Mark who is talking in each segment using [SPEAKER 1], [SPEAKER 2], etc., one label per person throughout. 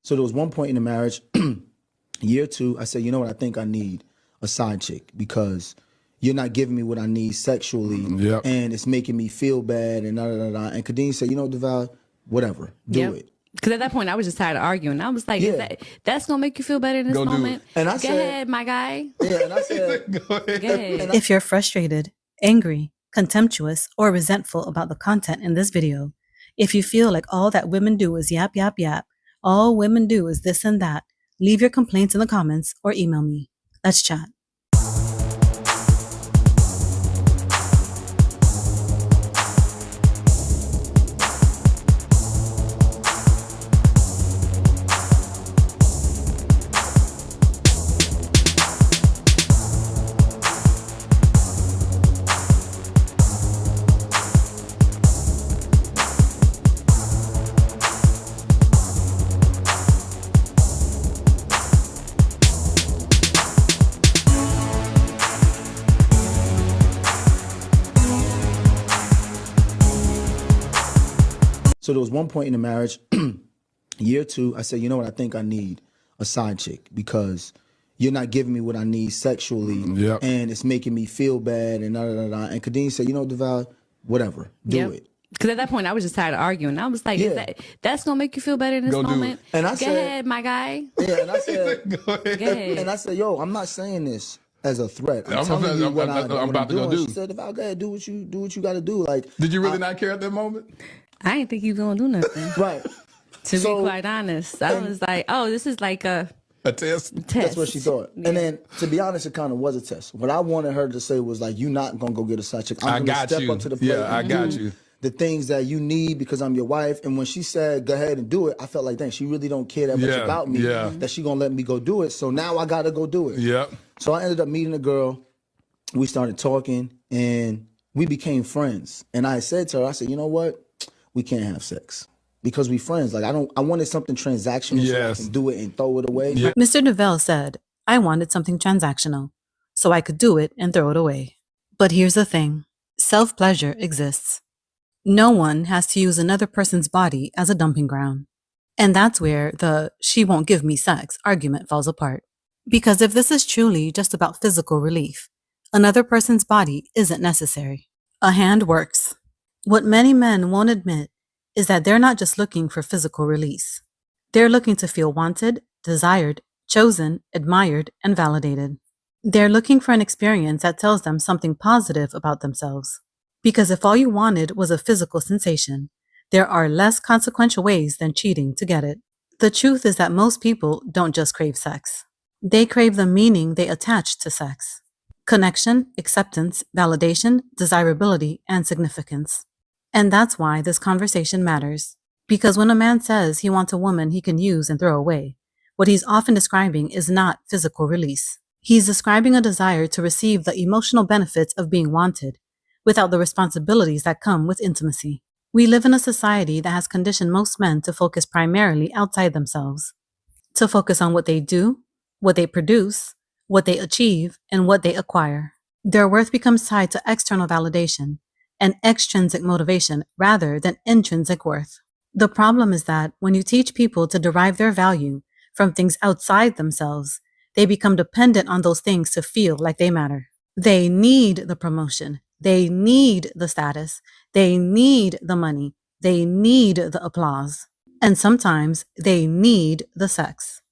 [SPEAKER 1] So there was one point in the marriage, year two, I said, you know what, I think I need a side chick because you're not giving me what I need sexually, and it's making me feel bad, and da-da-da-da. And Kadeem said, you know, Deval, whatever, do it.
[SPEAKER 2] Because at that point, I was just tired of arguing. I was like, that's going to make you feel better in this moment?
[SPEAKER 1] And I
[SPEAKER 2] Go
[SPEAKER 1] said,
[SPEAKER 2] ahead, my guy.
[SPEAKER 1] Yeah, and I said,
[SPEAKER 2] go ahead.
[SPEAKER 3] If you're frustrated, angry, contemptuous, or resentful about the content in this video, if you feel like all that women do is yap, yap, yap, all women do is this and that, leave your complaints in the comments or email me. Let's chat.
[SPEAKER 1] So there was one point in the marriage, year two, I said, you know what, I think I need a side chick because you're not giving me what I need sexually, and it's making me feel bad, and da-da-da-da. And Kadeem said, you know, Deval, whatever, do it.
[SPEAKER 2] Because at that point, I was just tired of arguing. I was like, that's going to make you feel better in this moment?
[SPEAKER 1] And I
[SPEAKER 2] said, go ahead, my guy.
[SPEAKER 1] Yeah, and I said,
[SPEAKER 2] go ahead.
[SPEAKER 1] And I said, yo, I'm not saying this as a threat. I'm telling you what I'm about to go do. She said, Deval, go ahead, do what you got to do. Like,
[SPEAKER 4] did you really not care at that moment?
[SPEAKER 2] I didn't think he was going to do nothing.
[SPEAKER 1] Right.
[SPEAKER 2] To be quite honest, I was like, oh, this is like a
[SPEAKER 4] test.
[SPEAKER 1] That's what she thought. Yeah. And then, to be honest, it kind of was a test. What I wanted her to say was like, you're not going to go get a side chick. I'm going to step up to the plate.
[SPEAKER 4] Yeah, I got you.
[SPEAKER 1] The things that you need because I'm your wife. And when she said, go ahead and do it, I felt like, dang, she really don't care that much about me that she going to let me go do it. So now I got to go do it.
[SPEAKER 4] Yep.
[SPEAKER 1] So I ended up meeting a girl. We started talking and we became friends. And I said to her, I said, you know what? We can't have sex because we friends. Like I wanted something transactional so I can do it and throw it away.
[SPEAKER 3] Yeah. Mr. Deval said, I wanted something transactional so I could do it and throw it away. But here's the thing. Self-pleasure exists. No one has to use another person's body as a dumping ground. And that's where the she won't give me sex argument falls apart. Because if this is truly just about physical relief, another person's body isn't necessary. A hand works. What many men won't admit is that they're not just looking for physical release. They're looking to feel wanted, desired, chosen, admired, and validated. They're looking for an experience that tells them something positive about themselves. Because if all you wanted was a physical sensation, there are less consequential ways than cheating to get it. The truth is that most people don't just crave sex. They crave the meaning they attach to sex. Connection, acceptance, validation, desirability, and significance. And that's why this conversation matters. Because when a man says he wants a woman he can use and throw away, what he's often describing is not physical release. He's describing a desire to receive the emotional benefits of being wanted, without the responsibilities that come with intimacy. We live in a society that has conditioned most men to focus primarily outside themselves, to focus on what they do, what they produce, what they achieve, and what they acquire. Their worth becomes tied to external validation and extrinsic motivation rather than intrinsic worth. The problem is that when you teach people to derive their value from things outside themselves, they become dependent on those things to feel like they matter. They need the promotion. They need the status. They need the money. They need the applause. And sometimes they need the sex.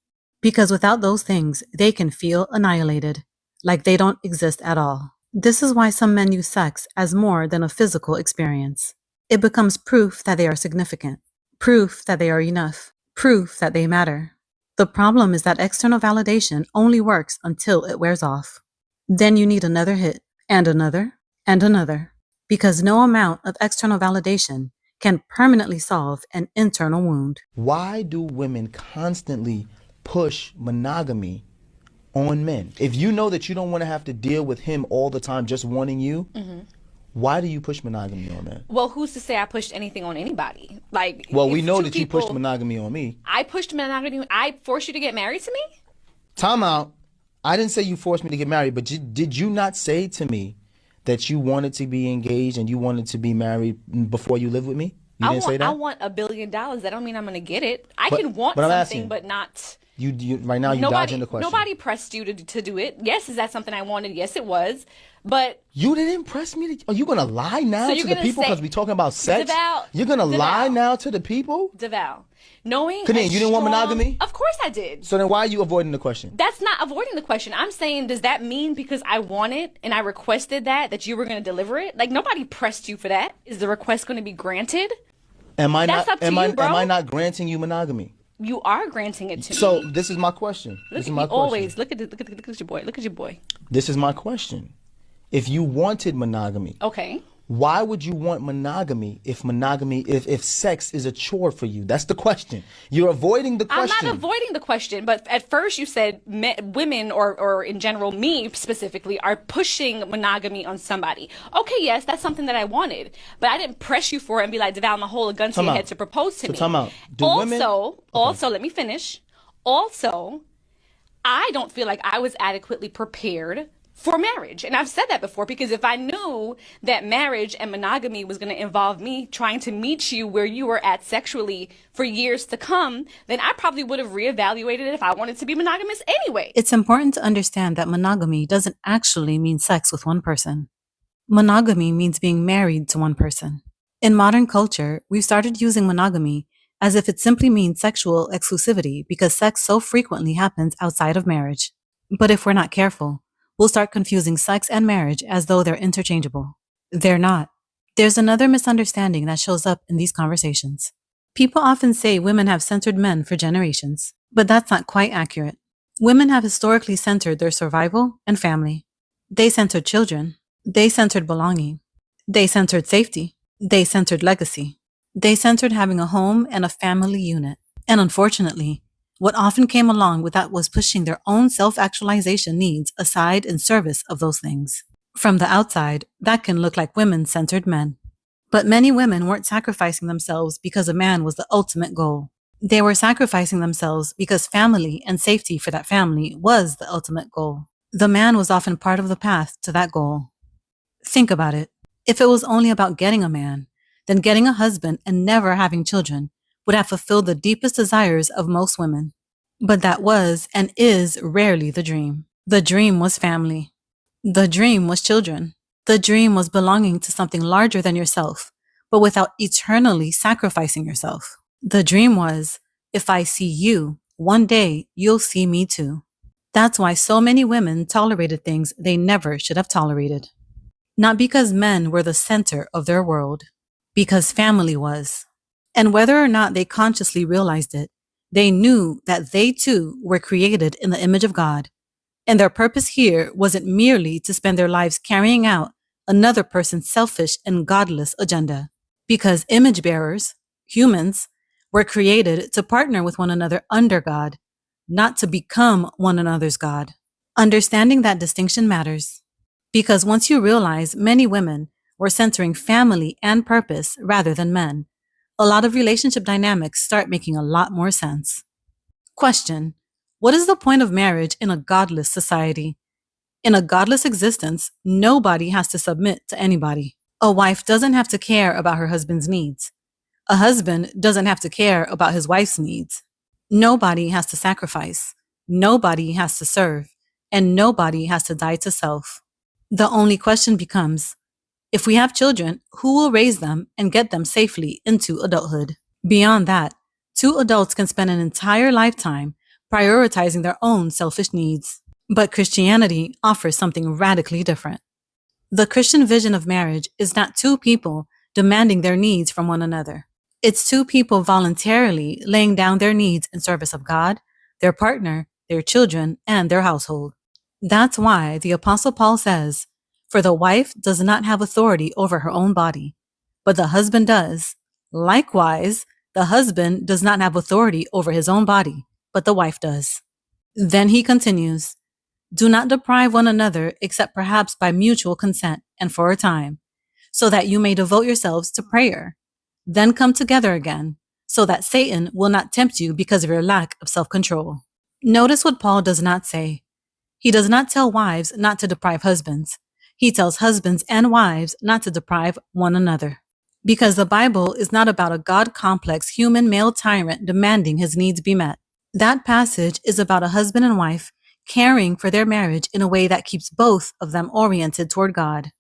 [SPEAKER 3] Because without those things, they can feel annihilated, like they don't exist at all. This is why some men use sex as more than a physical experience. It becomes proof that they are significant, proof that they are enough, proof that they matter. The problem is that external validation only works until it wears off. Then you need another hit, and another, and another, because no amount of external validation can permanently solve an internal wound.
[SPEAKER 1] Why do women constantly push monogamy on men? If you know that you don't want to have to deal with him all the time just wanting you, why do you push monogamy on men?
[SPEAKER 2] Well, who's to say I pushed anything on anybody? Like,
[SPEAKER 1] well, we know that you pushed monogamy on me.
[SPEAKER 2] I pushed monogamy. I forced you to get married to me?
[SPEAKER 1] Time out. I didn't say you forced me to get married, but did you not say to me that you wanted to be engaged and you wanted to be married before you lived with me? You didn't say that?
[SPEAKER 2] I want $1 billion. That don't mean I'm going to get it. I can want
[SPEAKER 1] but I'm
[SPEAKER 2] something,
[SPEAKER 1] asking,
[SPEAKER 2] but not.
[SPEAKER 1] You right now, you dodging the question.
[SPEAKER 2] Nobody pressed you to do it. Yes, is that something I wanted? Yes, it was. But
[SPEAKER 1] you didn't press me. Are you gonna lie now
[SPEAKER 2] So
[SPEAKER 1] to
[SPEAKER 2] you're
[SPEAKER 1] the
[SPEAKER 2] gonna
[SPEAKER 1] people
[SPEAKER 2] say-
[SPEAKER 1] because we talking about sex?
[SPEAKER 2] DeVal,
[SPEAKER 1] You're gonna lie
[SPEAKER 2] DeVal.
[SPEAKER 1] now to the people?
[SPEAKER 2] DeVal, knowing
[SPEAKER 1] Kadeem,
[SPEAKER 2] a
[SPEAKER 1] you didn't want
[SPEAKER 2] strong-
[SPEAKER 1] monogamy?
[SPEAKER 2] Of course I did.
[SPEAKER 1] So then why are you avoiding the question?
[SPEAKER 2] That's not avoiding the question. I'm saying, does that mean because I wanted and I requested that you were going to deliver it? Like, nobody pressed you for that. Is the request going to be granted?
[SPEAKER 1] Am I
[SPEAKER 2] That's
[SPEAKER 1] not?
[SPEAKER 2] up to
[SPEAKER 1] am I?
[SPEAKER 2] you, bro.
[SPEAKER 1] Am I not granting you monogamy?
[SPEAKER 2] You are granting it to me.
[SPEAKER 1] So this is my question.
[SPEAKER 2] Look
[SPEAKER 1] This
[SPEAKER 2] at
[SPEAKER 1] is my
[SPEAKER 2] you
[SPEAKER 1] question.
[SPEAKER 2] always. Look at your boy. Look at your boy.
[SPEAKER 1] This is my question. If you wanted monogamy,
[SPEAKER 2] Okay.
[SPEAKER 1] why would you want monogamy if sex is a chore for you? That's the question. You're avoiding the question.
[SPEAKER 2] I'm not avoiding the question, but at first you said women or in general me specifically are pushing monogamy on somebody. Okay, yes, that's something that I wanted, but I didn't press you for it and be like, DeVal, I'm gonna hold a gun to
[SPEAKER 1] Time
[SPEAKER 2] your
[SPEAKER 1] out.
[SPEAKER 2] head to propose to
[SPEAKER 1] So
[SPEAKER 2] me.
[SPEAKER 1] time out. Do women-
[SPEAKER 2] Also, let me finish. Also, I don't feel like I was adequately prepared for marriage. And I've said that before, because if I knew that marriage and monogamy was going to involve me trying to meet you where you were at sexually for years to come, then I probably would have reevaluated it if I wanted to be monogamous anyway.
[SPEAKER 3] It's important to understand that monogamy doesn't actually mean sex with one person. Monogamy means being married to one person. In modern culture, we've started using monogamy as if it simply means sexual exclusivity because sex so frequently happens outside of marriage. But if we're not careful, we'll start confusing sex and marriage as though they're interchangeable. They're not. There's another misunderstanding that shows up in these conversations. People often say women have centered men for generations, but that's not quite accurate. Women have historically centered their survival and family. They centered children. They centered belonging. They centered safety. They centered legacy. They centered having a home and a family unit. And unfortunately, what often came along with that was pushing their own self-actualization needs aside in service of those things. From the outside, that can look like women-centered men. But many women weren't sacrificing themselves because a man was the ultimate goal. They were sacrificing themselves because family and safety for that family was the ultimate goal. The man was often part of the path to that goal. Think about it. If it was only about getting a man, then getting a husband and never having children would have fulfilled the deepest desires of most women. But that was and is rarely the dream. The dream was family. The dream was children. The dream was belonging to something larger than yourself, but without eternally sacrificing yourself. The dream was, if I see you, one day you'll see me too. That's why so many women tolerated things they never should have tolerated. Not because men were the center of their world, because family was. And whether or not they consciously realized it, they knew that they too were created in the image of God. And their purpose here wasn't merely to spend their lives carrying out another person's selfish and godless agenda. Because image bearers, humans, were created to partner with one another under God, not to become one another's God. Understanding that distinction matters. Because once you realize many women were centering family and purpose rather than men, a lot of relationship dynamics start making a lot more sense. Question: what is the point of marriage in a godless society? In a godless existence, nobody has to submit to anybody. A wife doesn't have to care about her husband's needs. A husband doesn't have to care about his wife's needs. Nobody has to sacrifice. Nobody has to serve. And nobody has to die to self. The only question becomes, if we have children, who will raise them and get them safely into adulthood? Beyond that, two adults can spend an entire lifetime prioritizing their own selfish needs. But Christianity offers something radically different. The Christian vision of marriage is not two people demanding their needs from one another. It's two people voluntarily laying down their needs in service of God, their partner, their children, and their household. That's why the Apostle Paul says, "For the wife does not have authority over her own body, but the husband does. Likewise, the husband does not have authority over his own body, but the wife does." Then he continues, "Do not deprive one another except perhaps by mutual consent and for a time, so that you may devote yourselves to prayer. Then come together again, so that Satan will not tempt you because of your lack of self-control." Notice what Paul does not say. He does not tell wives not to deprive husbands. He tells husbands and wives not to deprive one another. Because the Bible is not about a God-complex human male tyrant demanding his needs be met. That passage is about a husband and wife caring for their marriage in a way that keeps both of them oriented toward God.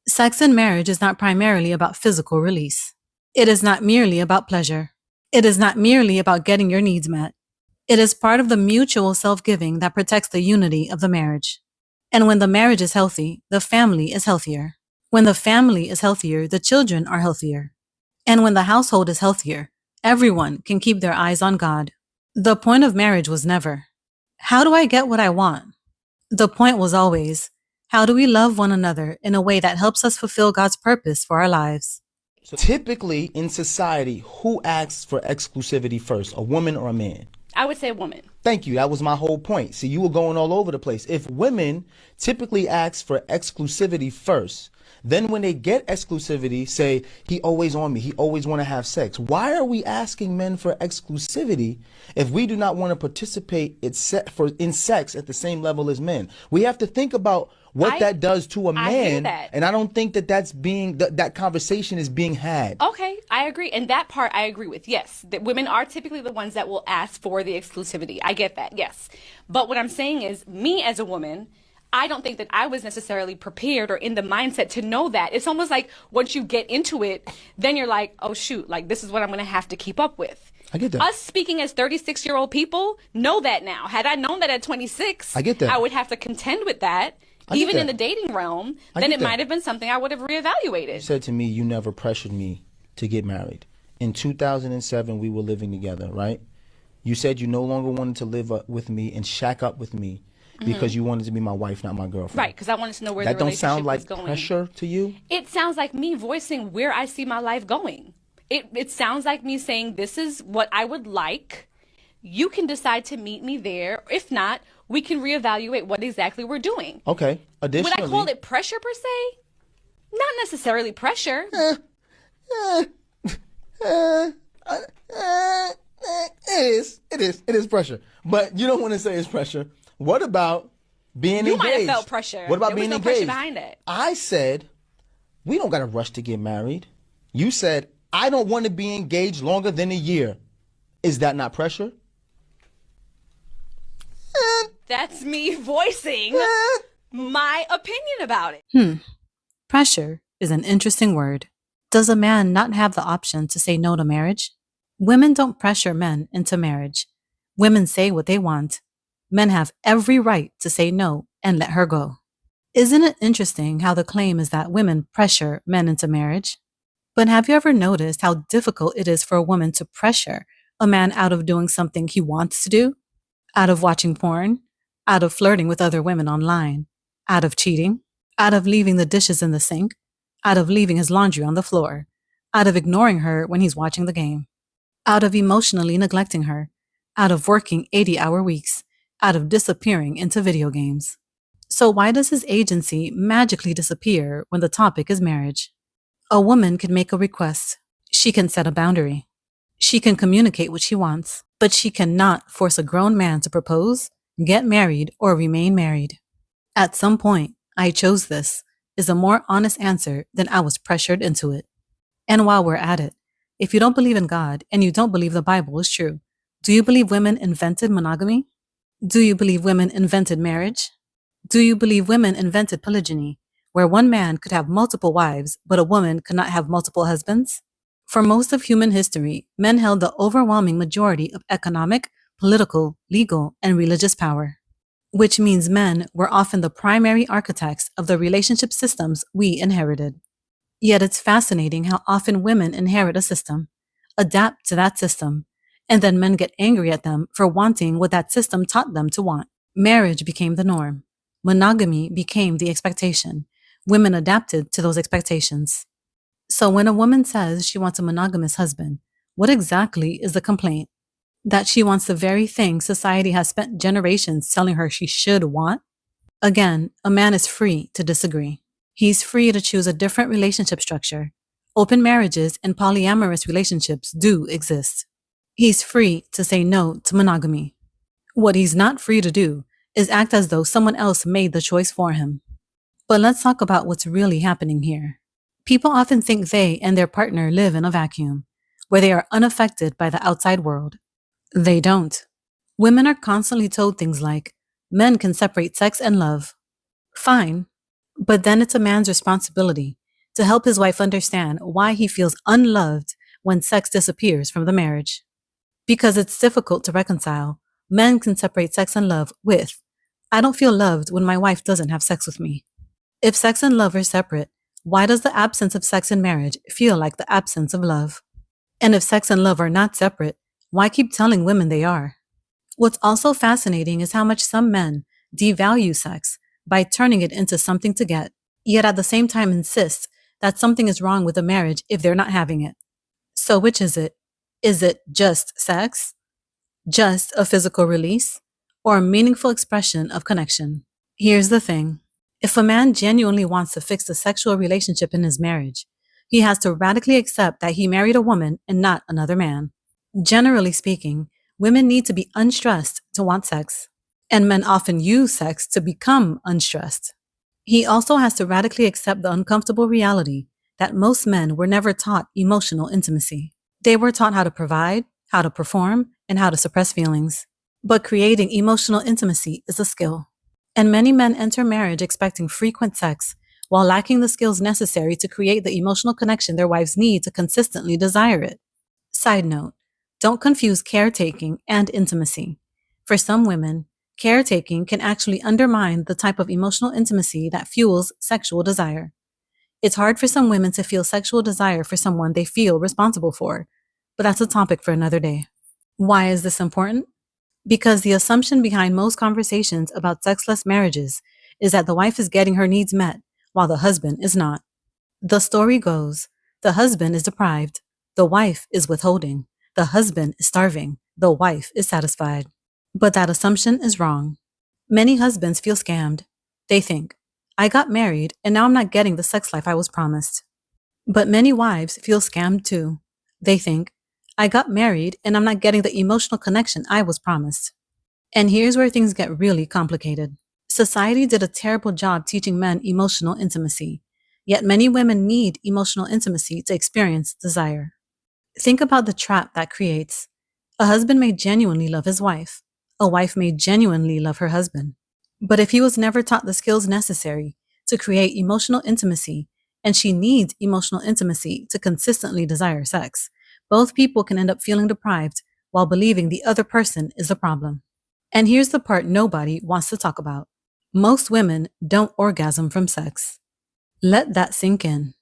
[SPEAKER 3] Sex in marriage is not primarily about physical release. It is not merely about pleasure. It is not merely about getting your needs met. It is part of the mutual self-giving that protects the unity of the marriage. And when the marriage is healthy, the family is healthier. When the family is healthier, the children are healthier. And when the household is healthier, everyone can keep their eyes on God. The point of marriage was never, how do I get what I want? The point was always, how do we love one another in a way that helps us fulfill God's purpose for our lives?
[SPEAKER 1] So typically in society, who asks for exclusivity first, a woman or a man?
[SPEAKER 2] I would say a woman.
[SPEAKER 1] Thank you. That was my whole point. See, you were going all over the place. If women typically ask for exclusivity first, then when they get exclusivity, say, he always on me, he always want to have sex. Why are we asking men for exclusivity if we do not want to participate in sex at the same level as men? We have to think about what that does to a man. And I don't think that that conversation is being had.
[SPEAKER 2] Okay, I agree. And that part I agree with. Yes, that women are typically the ones that will ask for the exclusivity. I get that. Yes. But what I'm saying is, me as a woman, I don't think that I was necessarily prepared or in the mindset to know that. It's almost like once you get into it, then you're like, oh shoot, like this is what I'm going to have to keep up with.
[SPEAKER 1] I get that.
[SPEAKER 2] Us speaking as 36-year-old people know that now. Had I known that at 26,
[SPEAKER 1] I get that.
[SPEAKER 2] I would have to contend with that. Even in the dating realm, then it might have been something I would have reevaluated.
[SPEAKER 1] You said to me, you never pressured me to get married. In 2007, we were living together, right? You said you no longer wanted to live with me and shack up with me because you wanted to be my wife, not my girlfriend.
[SPEAKER 2] Right, because I wanted to know where the relationship was going.
[SPEAKER 1] That don't sound like pressure to you?
[SPEAKER 2] It sounds like me voicing where I see my life going. It sounds like me saying, this is what I would like. You can decide to meet me there. If not, we can reevaluate what exactly we're doing.
[SPEAKER 1] Okay. Additionally,
[SPEAKER 2] would I call it pressure per se? Not necessarily pressure.
[SPEAKER 1] It is pressure. But you don't want to say it's pressure. What about being engaged?
[SPEAKER 2] You might have felt pressure.
[SPEAKER 1] What about being
[SPEAKER 2] engaged? There was no pressure behind it.
[SPEAKER 1] I said, we don't got to rush to get married. You said, I don't want to be engaged longer than a year. Is that not pressure?
[SPEAKER 2] That's me voicing my opinion about it.
[SPEAKER 3] Pressure is an interesting word. Does a man not have the option to say no to marriage? Women don't pressure men into marriage. Women say what they want. Men have every right to say no and let her go. Isn't it interesting how the claim is that women pressure men into marriage? But have you ever noticed how difficult it is for a woman to pressure a man out of doing something he wants to do? Out of watching porn? Out of flirting with other women online? Out of cheating? Out of leaving the dishes in the sink? Out of leaving his laundry on the floor? Out of ignoring her when he's watching the game? Out of emotionally neglecting her? Out of working 80-hour weeks? Out of disappearing into video games? So why does his agency magically disappear when the topic is marriage? A woman can make a request. She can set a boundary. She can communicate what she wants, but she cannot force a grown man to propose, get married, or remain married. At some point, I chose this is a more honest answer than I was pressured into it. And while we're at it, if you don't believe in God and you don't believe the Bible is true, do you believe women invented monogamy? Do you believe women invented marriage? Do you believe women invented polygyny, where one man could have multiple wives, but a woman could not have multiple husbands? For most of human history, men held the overwhelming majority of economic, political, legal, and religious power, which means men were often the primary architects of the relationship systems we inherited. Yet it's fascinating how often women inherit a system, adapt to that system, and then men get angry at them for wanting what that system taught them to want. Marriage became the norm. Monogamy became the expectation. Women adapted to those expectations. So when a woman says she wants a monogamous husband, what exactly is the complaint? That she wants the very thing society has spent generations telling her she should want? Again, a man is free to disagree. He's free to choose a different relationship structure. Open marriages and polyamorous relationships do exist. He's free to say no to monogamy. What he's not free to do is act as though someone else made the choice for him. But let's talk about what's really happening here. People often think they and their partner live in a vacuum, where they are unaffected by the outside world. They don't. Women are constantly told things like, men can separate sex and love. Fine, but then it's a man's responsibility to help his wife understand why he feels unloved when sex disappears from the marriage. Because it's difficult to reconcile, men can separate sex and love with, I don't feel loved when my wife doesn't have sex with me. If sex and love are separate, why does the absence of sex in marriage feel like the absence of love? And if sex and love are not separate, why keep telling women they are? What's also fascinating is how much some men devalue sex by turning it into something to get, yet at the same time insist that something is wrong with a marriage if they're not having it. So which is it? Is it just sex? Just a physical release? Or a meaningful expression of connection? Here's the thing. If a man genuinely wants to fix the sexual relationship in his marriage, he has to radically accept that he married a woman and not another man. Generally speaking, women need to be unstressed to want sex, and men often use sex to become unstressed. He also has to radically accept the uncomfortable reality that most men were never taught emotional intimacy. They were taught how to provide, how to perform, and how to suppress feelings. But creating emotional intimacy is a skill. And many men enter marriage expecting frequent sex while lacking the skills necessary to create the emotional connection their wives need to consistently desire it. Side note, don't confuse caretaking and intimacy. For some women, caretaking can actually undermine the type of emotional intimacy that fuels sexual desire. It's hard for some women to feel sexual desire for someone they feel responsible for, but that's a topic for another day. Why is this important? Because the assumption behind most conversations about sexless marriages is that the wife is getting her needs met while the husband is not. The story goes, the husband is deprived, the wife is withholding, the husband is starving, the wife is satisfied. But that assumption is wrong. Many husbands feel scammed. They think, I got married and now I'm not getting the sex life I was promised. But many wives feel scammed too. They think, I got married and I'm not getting the emotional connection I was promised. And here's where things get really complicated. Society did a terrible job teaching men emotional intimacy, yet many women need emotional intimacy to experience desire. Think about the trap that creates. A husband may genuinely love his wife. A wife may genuinely love her husband. But if he was never taught the skills necessary to create emotional intimacy, and she needs emotional intimacy to consistently desire sex, both people can end up feeling deprived while believing the other person is the problem. And here's the part nobody wants to talk about. Most women don't orgasm from sex. Let that sink in.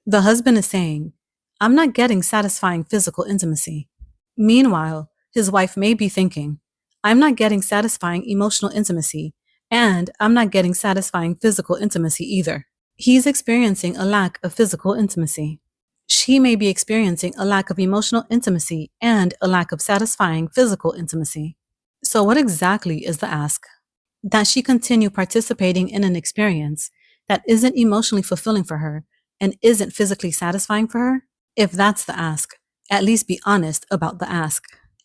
[SPEAKER 3] The husband is saying, I'm not getting satisfying physical intimacy. Meanwhile, his wife may be thinking, I'm not getting satisfying emotional intimacy, and I'm not getting satisfying physical intimacy either. He's experiencing a lack of physical intimacy. She may be experiencing a lack of emotional intimacy and a lack of satisfying physical intimacy. So what exactly is the ask? That she continue participating in an experience that isn't emotionally fulfilling for her and isn't physically satisfying for her? If that's the ask, at least be honest about the ask.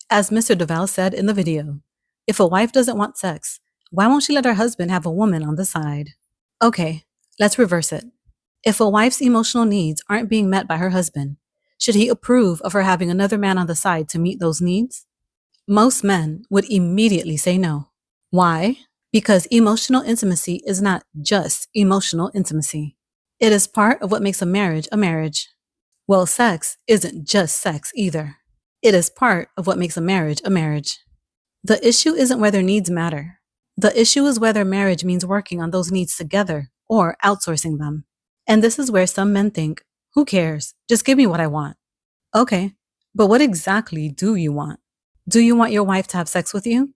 [SPEAKER 3] As Mr. Duval said in the video, if a wife doesn't want sex, why won't she let her husband have a woman on the side? Okay, let's reverse it. If a wife's emotional needs aren't being met by her husband, should he approve of her having another man on the side to meet those needs? Most men would immediately say no. Why? Because emotional intimacy is not just emotional intimacy. It is part of what makes a marriage a marriage. Well, sex isn't just sex either. It is part of what makes a marriage a marriage. The issue isn't whether needs matter. The issue is whether marriage means working on those needs together or outsourcing them. And this is where some men think, who cares? Just give me what I want. Okay, but what exactly do you want? Do you want your wife to have sex with you?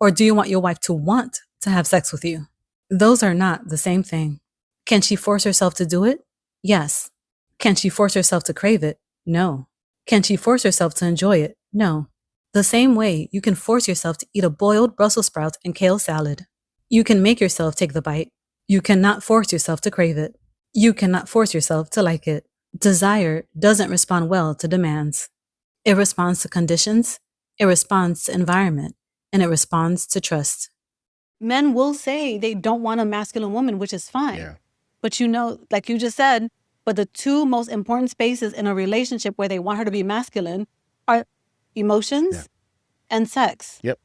[SPEAKER 3] Or do you want your wife to want to have sex with you? Those are not the same thing. Can she force herself to do it? Yes. Can she force herself to crave it? No. Can she force herself to enjoy it? No. The same way you can force yourself to eat a boiled Brussels sprout and kale salad. You can make yourself take the bite. You cannot force yourself to crave it. You cannot force yourself to like it. Desire doesn't respond well to demands. It responds to conditions, it responds to environment, and it responds to trust.
[SPEAKER 5] Men will say they don't want a masculine woman, which is fine.
[SPEAKER 4] Yeah.
[SPEAKER 5] But like you just said,
[SPEAKER 3] But the two most important spaces in a relationship where they want her to be masculine are emotions and sex.
[SPEAKER 5] Yep.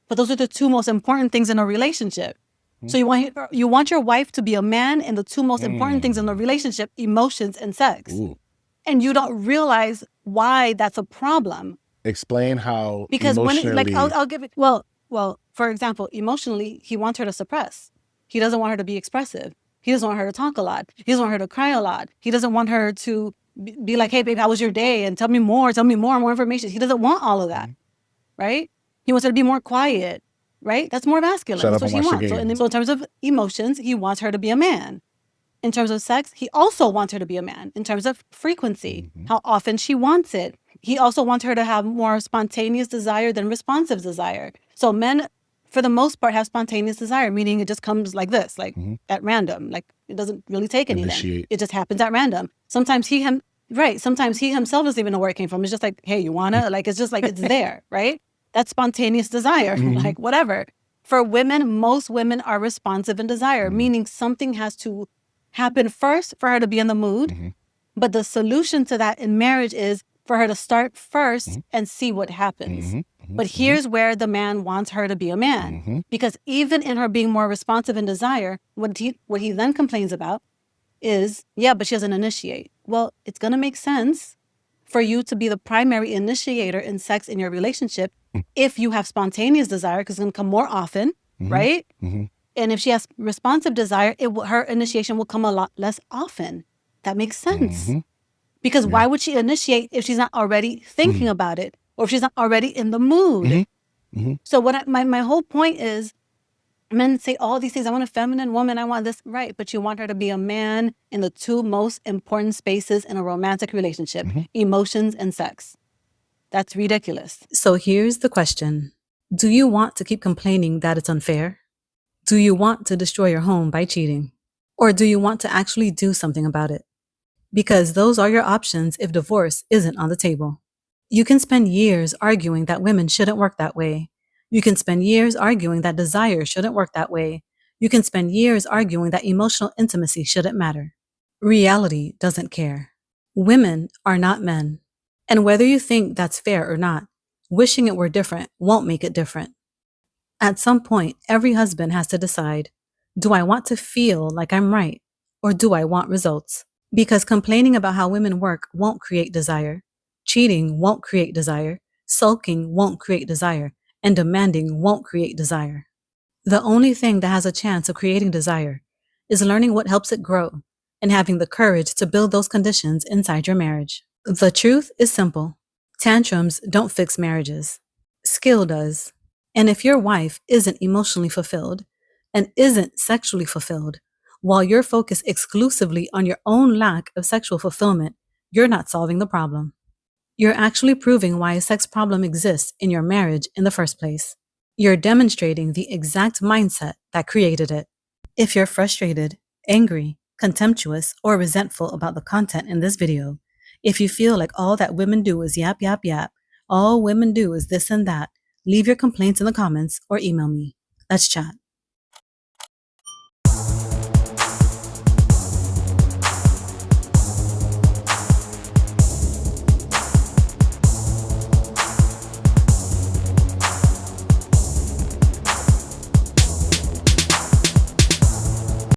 [SPEAKER 3] But those are the two most important things in a relationship. So you want your wife to be a man, and the two most important things in a relationship, emotions and sex.
[SPEAKER 5] Ooh.
[SPEAKER 3] And you don't realize why that's a problem.
[SPEAKER 5] Explain how
[SPEAKER 3] Because
[SPEAKER 5] emotionally...
[SPEAKER 3] when I'll give it, well, for example, emotionally, he wants her to suppress. He doesn't want her to be expressive. He doesn't want her to talk a lot. He doesn't want her to cry a lot. He doesn't want her to be like, hey, babe, how was your day? And tell me more information. He doesn't want all of that, right? He wants her to be more quiet, right? That's more masculine.
[SPEAKER 5] Shut
[SPEAKER 3] That's
[SPEAKER 5] up
[SPEAKER 3] what
[SPEAKER 5] and
[SPEAKER 3] she
[SPEAKER 5] watch the
[SPEAKER 3] wants.
[SPEAKER 5] game.
[SPEAKER 3] So in terms of emotions, he wants her to be a man. In terms of sex, he also wants her to be a man. In terms of frequency, how often she wants it. He also wants her to have more spontaneous desire than responsive desire. So men, for the most part, have spontaneous desire, meaning it just comes like this, like at random. Like it doesn't really take anything.
[SPEAKER 5] Initiate.
[SPEAKER 3] It just happens at random. Sometimes he himself doesn't even know where it came from. It's just like, hey, you wanna? Like it's just like it's there, right? That's spontaneous desire, like whatever. For women, most women are responsive in desire, meaning something has to happen first for her to be in the mood. But the solution to that in marriage is for her to start first and see what happens. But here's where the man wants her to be a man. Because even in her being more responsive in desire, what he then complains about is, yeah, but she doesn't initiate. Well, it's going to make sense for you to be the primary initiator in sex in your relationship if you have spontaneous desire, because it's going to come more often, right? And if she has responsive desire, her initiation will come a lot less often. That makes sense. Because why would she initiate if she's not already thinking about it, or if she's not already in the mood? So my whole point is, men say all these things. I want a feminine woman. I want this. Right. But you want her to be a man in the two most important spaces in a romantic relationship, emotions and sex. That's ridiculous. So here's the question. Do you want to keep complaining that it's unfair? Do you want to destroy your home by cheating? Or do you want to actually do something about it? Because those are your options if divorce isn't on the table. You can spend years arguing that women shouldn't work that way. You can spend years arguing that desire shouldn't work that way. You can spend years arguing that emotional intimacy shouldn't matter. Reality doesn't care. Women are not men. And whether you think that's fair or not, wishing it were different won't make it different. At some point, every husband has to decide, do I want to feel like I'm right, or do I want results? Because complaining about how women work won't create desire. Cheating won't create desire. Sulking won't create desire. And demanding won't create desire. The only thing that has a chance of creating desire is learning what helps it grow and having the courage to build those conditions inside your marriage. The truth is simple. Tantrums don't fix marriages. Skill does. And if your wife isn't emotionally fulfilled and isn't sexually fulfilled, while you're focused exclusively on your own lack of sexual fulfillment, you're not solving the problem. You're actually proving why a sex problem exists in your marriage in the first place. You're demonstrating the exact mindset that created it. If you're frustrated, angry, contemptuous, or resentful about the content in this video, if you feel like all that women do is yap, yap, yap, all women do is this and that, leave your complaints in the comments or email me. Let's chat.